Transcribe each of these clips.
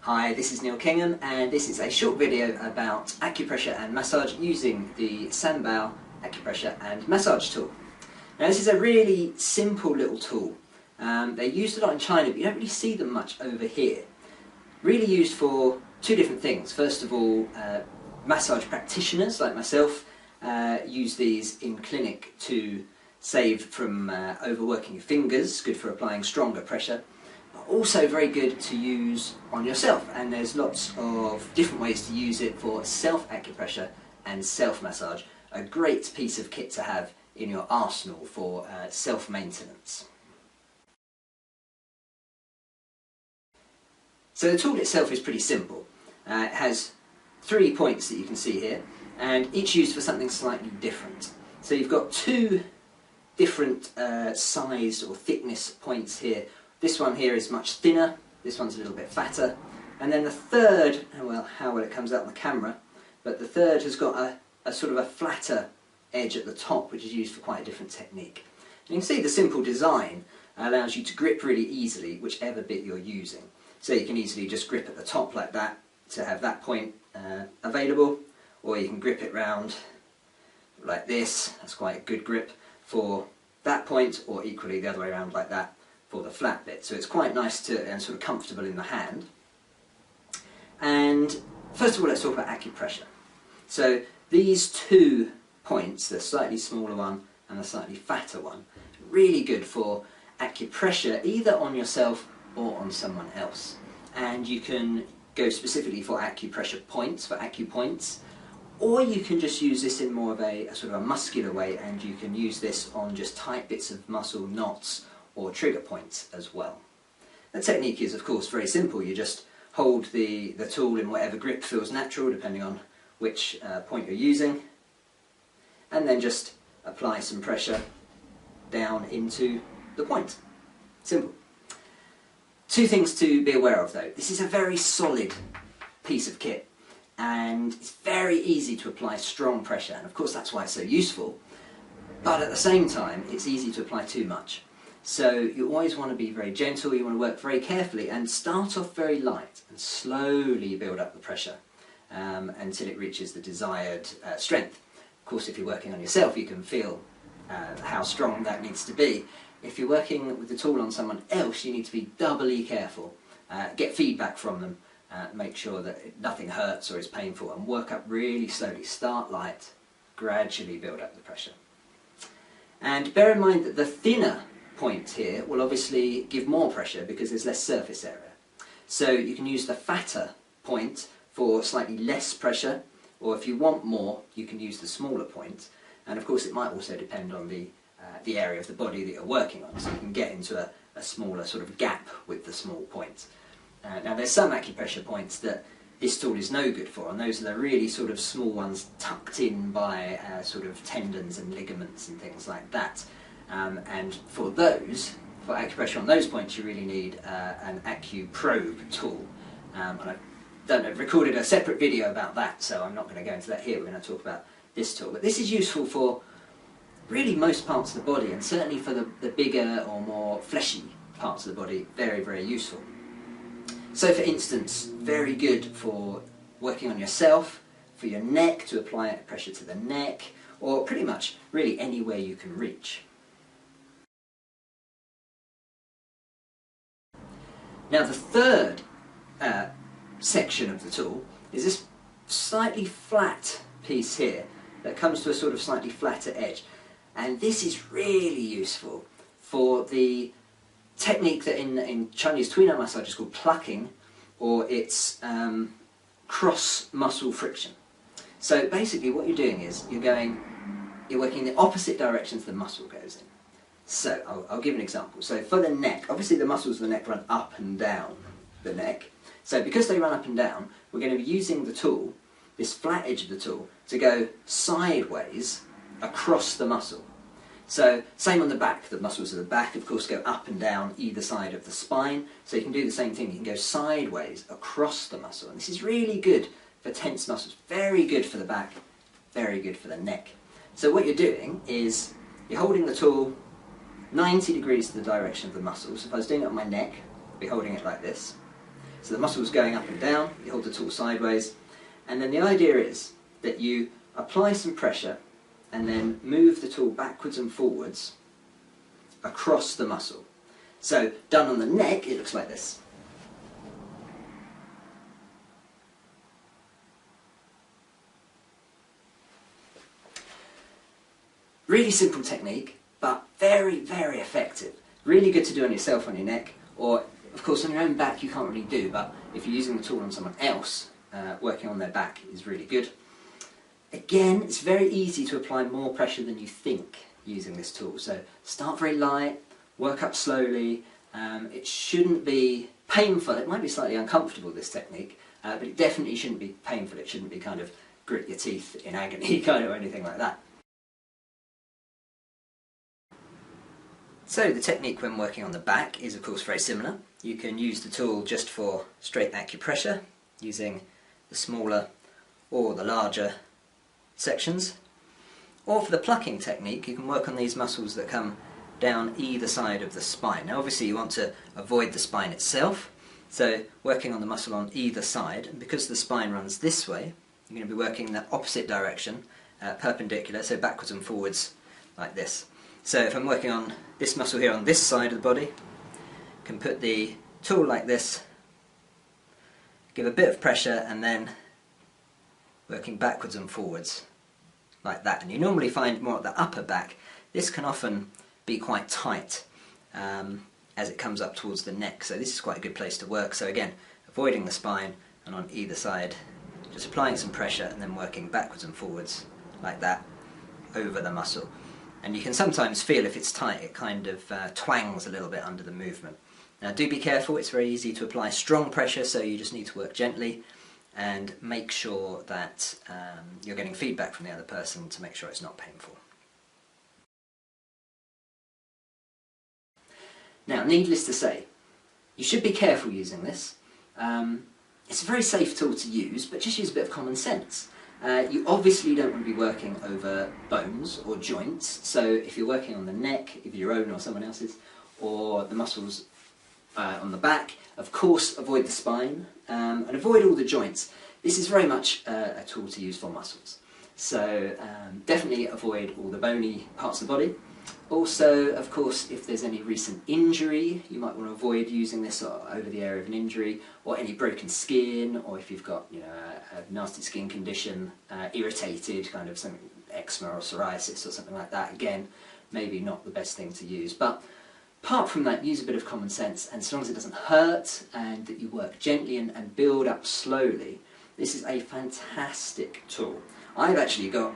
Hi, this is Neil Kingham and this is a short video about acupressure and massage using the Sanbao acupressure and massage tool. Now this is a really simple little tool. They're used a lot in China, but you don't really see them much over here. Really used for two different things. First of all, massage practitioners like myself use these in clinic to save from overworking your fingers, good for applying stronger pressure. Also very good to use on yourself, and there's lots of different ways to use it for self-acupressure and self-massage. A great piece of kit to have in your arsenal for self-maintenance. So the tool itself is pretty simple. It has 3 points that you can see here, and each used for something slightly different. So you've got two different size or thickness points here. This one here is much thinner, this one's a little bit fatter, and then the third, well, how well it comes out on the camera, but the third has got a sort of a flatter edge at the top, which is used for quite a different technique. And you can see the simple design allows you to grip really easily whichever bit you're using. So you can easily just grip at the top like that to have that point available, or you can grip it round like this, that's quite a good grip for that point, or equally the other way around like that for the flat bit. So it's quite nice to and sort of comfortable in the hand. And first of all, let's talk about acupressure. So these 2 points, the slightly smaller one and the slightly fatter one, really good for acupressure either on yourself or on someone else. And you can go specifically for acupressure points, for acupoints, or you can just use this in more of a sort of a muscular way, and you can use this on just tight bits of muscle, knots, or trigger points as well. The technique is of course very simple. You just hold the tool in whatever grip feels natural depending on which point you're using, and then just apply some pressure down into the point. Simple. 2 things to be aware of though. This is a very solid piece of kit and it's very easy to apply strong pressure, and of course that's why it's so useful, but at the same time it's easy to apply too much. So you always want to be very gentle, you want to work very carefully and start off very light and slowly build up the pressure until it reaches the desired strength. Of course, if you're working on yourself you can feel how strong that needs to be. If you're working with the tool on someone else you need to be doubly careful, get feedback from them, make sure that nothing hurts or is painful, and work up really slowly. Start light, gradually build up the pressure. And bear in mind that the thinner point here will obviously give more pressure because there's less surface area. So you can use the fatter point for slightly less pressure, or if you want more you can use the smaller point, and of course it might also depend on the area of the body that you're working on, so you can get into a smaller sort of gap with the small point. Now there's some acupressure points that this tool is no good for, and those are the really sort of small ones tucked in by sort of tendons and ligaments and things like that. And for those, for acupressure on those points, you really need an acuprobe tool. And I've recorded a separate video about that, so I'm not going to go into that here. We're going to talk about this tool. But this is useful for really most parts of the body, and certainly for the bigger or more fleshy parts of the body, very, very useful. So for instance, very good for working on yourself, for your neck, to apply pressure to the neck, or pretty much really anywhere you can reach. Now the third section of the tool is this slightly flat piece here that comes to a sort of slightly flatter edge, and this is really useful for the technique that in Chinese Tuina massage is called plucking, or it's cross muscle friction. So basically what you're doing is you're working in the opposite directions the muscle goes in. So I'll give an example. So for the neck, obviously the muscles of the neck run up and down the neck. So because they run up and down, we're going to be using the tool, this flat edge of the tool, to go sideways across the muscle. So same on the back. The muscles of the back of course go up and down either side of the spine. So you can do the same thing. You can go sideways across the muscle. And this is really good for tense muscles. Very good for the back, very good for the neck. So what you're doing is you're holding the tool 90 degrees to the direction of the muscle. So if I was doing it on my neck, I'd be holding it like this. So the muscle's going up and down, you hold the tool sideways, and then the idea is that you apply some pressure and then move the tool backwards and forwards across the muscle. So done on the neck, it looks like this. Really simple technique, but very, very effective. Really good to do on yourself on your neck, or of course on your own back you can't really do, but if you're using the tool on someone else, working on their back is really good. Again, it's very easy to apply more pressure than you think using this tool. So start very light, work up slowly. It shouldn't be painful. It might be slightly uncomfortable, this technique, but it definitely shouldn't be painful. It shouldn't be kind of grit your teeth in agony kind of or anything like that. So the technique when working on the back is of course very similar. You can use the tool just for straight acupressure using the smaller or the larger sections, or for the plucking technique you can work on these muscles that come down either side of the spine. Now obviously you want to avoid the spine itself, so working on the muscle on either side, and because the spine runs this way you're going to be working in the opposite direction, perpendicular, so backwards and forwards like this. So if I'm working on this muscle here on this side of the body, I can put the tool like this, give a bit of pressure and then working backwards and forwards like that. And you normally find more at the upper back, this can often be quite tight as it comes up towards the neck, so this is quite a good place to work. So again, avoiding the spine and on either side, just applying some pressure and then working backwards and forwards like that over the muscle. And you can sometimes feel if it's tight, it kind of twangs a little bit under the movement. Now do be careful, it's very easy to apply strong pressure, so you just need to work gently and make sure that you're getting feedback from the other person to make sure it's not painful. Now, needless to say, you should be careful using this. It's a very safe tool to use, but just use a bit of common sense. You obviously don't want to be working over bones or joints, so if you're working on the neck, if your own or someone else's, or the muscles on the back, of course avoid the spine and avoid all the joints. This is very much a tool to use for muscles, so definitely avoid all the bony parts of the body. Also, of course, if there's any recent injury, you might want to avoid using this over the area of an injury, or any broken skin, or if you've got, you know, a nasty skin condition, irritated, kind of something, eczema or psoriasis or something like that. Again, maybe not the best thing to use. But apart from that, use a bit of common sense, and as long as it doesn't hurt and that you work gently and build up slowly, this is a fantastic tool. I've actually got,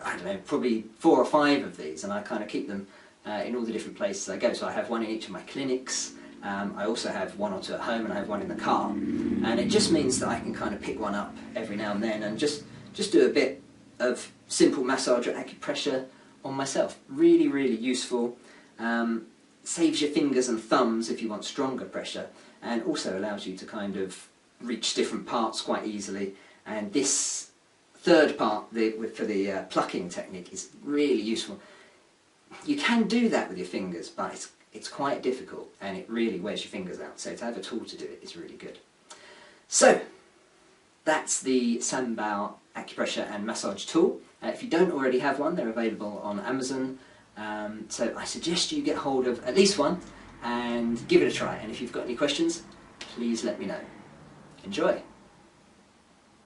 I don't know, probably 4 or 5 of these, and I kind of keep them in all the different places I go. So I have one in each of my clinics, I also have 1 or 2 at home, and I have one in the car. And it just means that I can kind of pick one up every now and then and just do a bit of simple massage or acupressure on myself. Really, really useful. Saves your fingers and thumbs if you want stronger pressure, and also allows you to kind of reach different parts quite easily. And this third part, for the plucking technique, is really useful. You can do that with your fingers, but it's quite difficult and it really wears your fingers out, so to have a tool to do it is really good. So that's the Sanbao acupressure and massage tool. If you don't already have one, they're available on Amazon, so I suggest you get hold of at least one and give it a try, and if you've got any questions, please let me know. Enjoy!